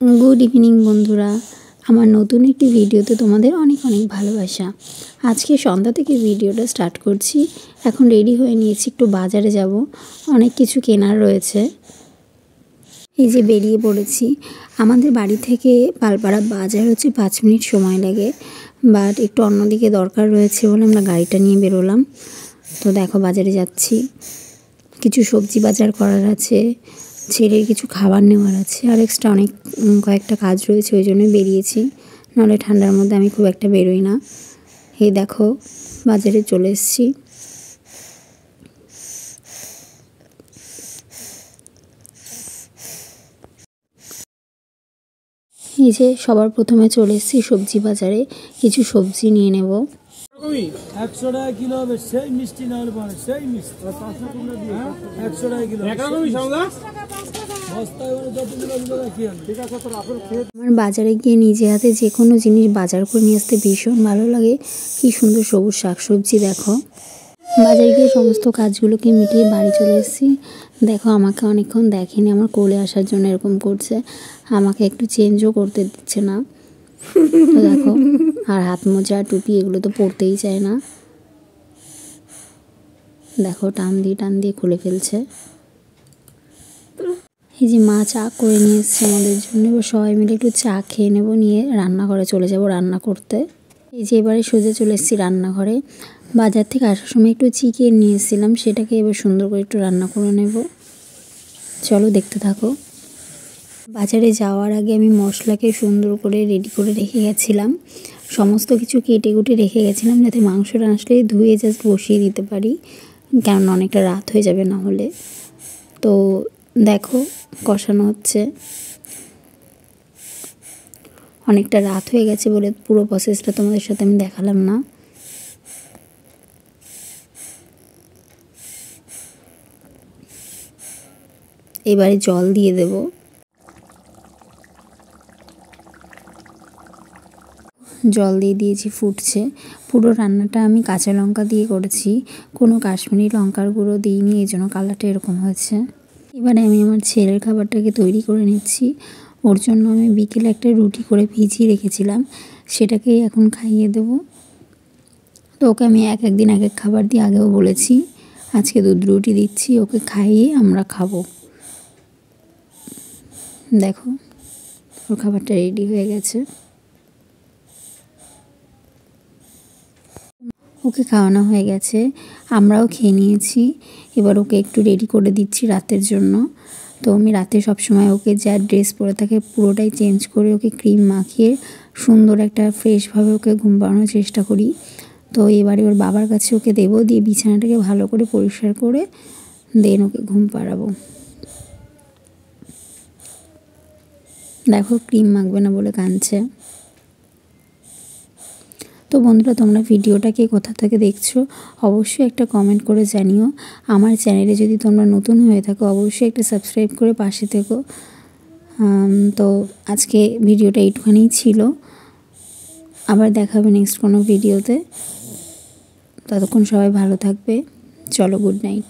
Good evening बंधुरा আমার নতুন একটি ভিডিওতে তোমাদের অনেক অনেক ভালোবাসা। আজকে সন্ধ্যা থেকে ভিডিওটা স্টার্ট করছি। এখন রেডি হয়ে নিয়েছি, একটু বাজারে যাব, অনেক কিছু কেনার রয়েছে। এই যে বেরিয়ে পড়েছি। আমাদের বাড়ি থেকে পালপাড়া বাজার হচ্ছে 5 মিনিট সময় লাগে, বাট একটু অন্যদিকে দরকার রয়েছে বলে আমরা গাড়িটা নিয়ে বেরোলাম। তো দেখো বাজারে যাচ্ছি, কিছু সবজি বাজার করার আছে, ছেলের কিছু খাবার নেওয়ার আছে, আর এক্সট্রা অনেক কয়েকটা কাজ রয়েছে, ওই জন্যই বেরিয়েছি। নাহলে ঠান্ডার মধ্যে আমি খুব একটা বেরোই না। এই দেখো বাজারে চলে এসেছি। এই যে সবার প্রথমে চলে এসেছি সবজি বাজারে, কিছু সবজি নিয়ে নেব। 100 টাকা কিলো হবে, সেই মিষ্টি না হলে পারে, সেই মিষ্টি 100 টাকা কিলো। আমার বাজারে গিয়ে নিজে হাতে যে কোনো জিনিস বাজার করে নিয়ে আসতে ভীষণ ভালো লাগে। কি সুন্দর সবুজ শাকসবজি দেখো। বাজারে গিয়ে সমস্ত কাজগুলোকে মিটিয়ে বাড়ি চলে এসেছি। দেখো আমাকে অনেকক্ষণ দেখেনি, আমার কোলে আসার জন্য এরকম করছে, আমাকে একটু চেঞ্জও করতে দিচ্ছে না। তো দেখো, আর হাত মোজা টুপি এগুলো তো পরতেই চায় না। দেখো টান দিয়ে খুলে ফেলছে। এই যে মা চা করে নিয়ে এসছে আমাদের জন্য, এবার সবাই মিলে একটু চা খেয়ে নেবো, নিয়ে রান্নাঘরে চলে যাব রান্না করতে। এই যে এবারে সোজা চলে এসেছি রান্নাঘরে। বাজার থেকে আসার সময় একটু চিকেন নিয়ে এসেছিলাম, সেটাকে এবার সুন্দর করে একটু রান্না করে নেব। চলো দেখতে থাকো। বাজারে যাওয়ার আগে আমি মশলাকে সুন্দর করে রেডি করে রেখে গেছিলাম, সমস্ত কিছু কেটে কুটে রেখে গেছিলাম, যাতে মাংসটা আসলে ধুয়ে জাস্ট বসিয়ে দিতে পারি, কারণ অনেকটা রাত হয়ে যাবে না হলে। তো দেখো কষানো হচ্ছে, অনেকটা রাত হয়ে গেছে বলে পুরো প্রসেসটা তোমাদের সাথে আমি দেখালাম না। এবারে জল দিয়ে দেব। জল দিয়ে দিয়েছি, ফুটছে। পুরো রান্নাটা আমি কাঁচা লঙ্কা দিয়ে করেছি, কোনো কাশ্মীরি লঙ্কার গুঁড়ো দিইনি, এই জন্য কালারটা এরকম হয়েছে। এবারে আমি আমার ছেলের খাবারটাকে তৈরি করে নিচ্ছি। ওর জন্য আমি বিকেলে একটা রুটি করে ভিজিয়ে রেখেছিলাম, সেটাকেই এখন খাইয়ে দেব। তো ওকে আমি এক দিন এক এক খাবার দিয়ে আগেও বলেছি, আজকে দুধ রুটি দিচ্ছি, ওকে খাইয়ে আমরা খাবো। দেখো ওর খাবারটা রেডি হয়ে গেছে, ওকে খাওয়ানো হয়ে গেছে, আমরাও খেয়ে নিয়েছি। এবার ওকে একটু রেডি করে দিচ্ছি রাতের জন্য। তো আমি রাতে সবসময় ওকে যা ড্রেস পরে থাকে পুরোটাই চেঞ্জ করে ওকে ক্রিম মাখিয়ে সুন্দর একটা ফ্রেশভাবে ওকে ঘুম পাড়ানোর চেষ্টা করি। তো এবারে ওর বাবার কাছে ওকে দেবো, দিয়ে বিছানাটাকে ভালো করে পরিষ্কার করে দেন ওকে ঘুম পাড়াবো। দেখো ক্রিম মাখবে না বলে কাঁদছে। তো বন্ধুরা, তোমরা ভিডিওটাকে কোথা থেকে দেখছো অবশ্যই একটা কমেন্ট করে জানিও। আমার চ্যানেলে যদি তোমরা নতুন হয়ে থাকো অবশ্যই একটা সাবস্ক্রাইব করে পাশে থেকো। তো আজকে ভিডিওটা এইটুখানেই ছিল, আবার দেখা হবে নেক্সট কোনো ভিডিওতে। ততক্ষণ সবাই ভালো থাকবে। চলো, গুড নাইট।